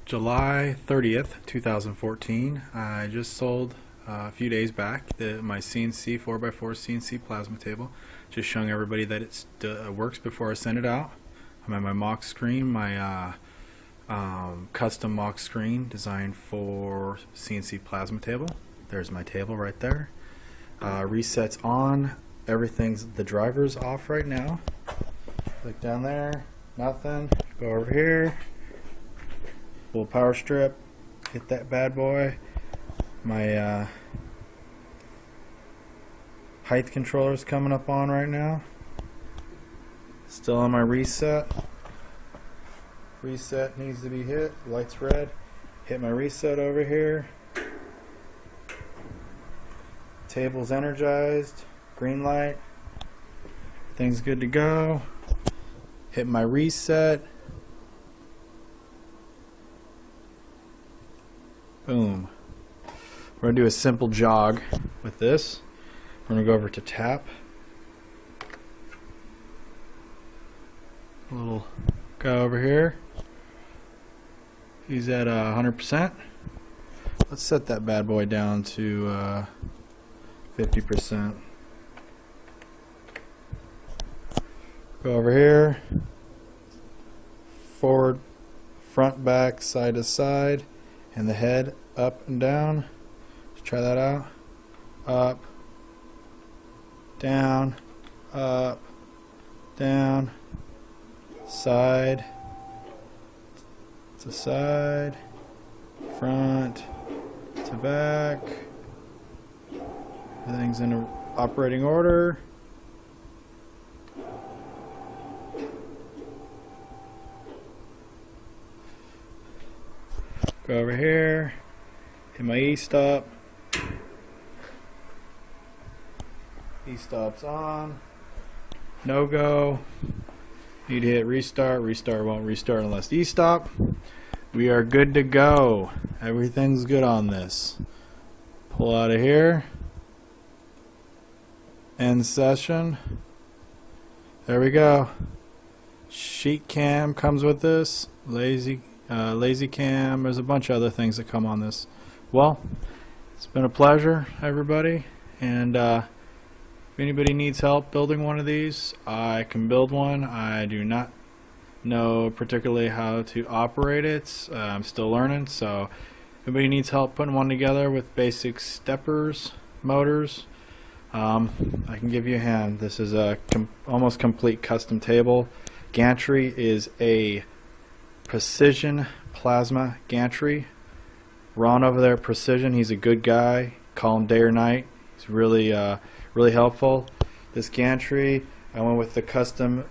July 30th, 2014. I just sold a few days back my CNC 4x4 CNC plasma table. Just showing everybody that it works before I send it out. I'm at my mock screen, my custom mock screen designed for CNC plasma table. There's my table right there. Resets on. The driver's off right now. Click down there, nothing. Go over here. Full power strip, hit that bad boy. My height controller is coming up on right now. Still on my reset. Reset needs to be hit. Light's red. Hit my reset over here. Table's energized. Green light. Things good to go. Hit my reset. Boom. We're going to do a simple jog with this. We're going to go over to tap. A little guy over here. He's at 100%. Let's set that bad boy down to 50%. Go over here. Forward, front, back, side to side. And the head up and down. Let's try that out. Up, down, up, down, side to side, front to back. Everything's in operating order. Go over here, hit my E-stop. E-stop's on. No go. Need to hit restart. Restart won't restart unless E-stop. We are good to go. Everything's good on this. Pull out of here. End session. There we go. Sheet cam comes with this. Lazy cam. There's a bunch of other things that come on this. Well, it's been a pleasure, everybody, and if anybody needs help building one of these, I can build one. I do not know particularly how to operate it. I'm still learning, so if anybody needs help putting one together with basic steppers, motors, I can give you a hand. This is a almost complete custom table. Gantry is a precision plasma gantry. Ron over there at Precision, he's a good guy. Call him day or night. He's really really helpful. This gantry, I went with the custom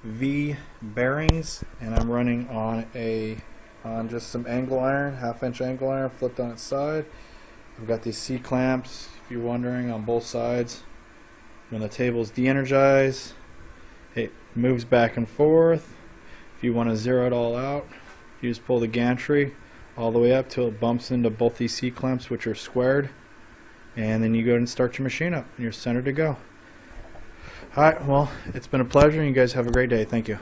V bearings, and I'm running on just some angle iron, 1/2-inch angle iron flipped on its side. I've got these C clamps, if you're wondering, on both sides. When the table's de-energized, it moves back and forth. If you want to zero it all out, you just pull the gantry all the way up till it bumps into both these C clamps, which are squared, and then you go and start your machine up and you're centered to go. Alright, well, it's been a pleasure. You guys have a great day. Thank you.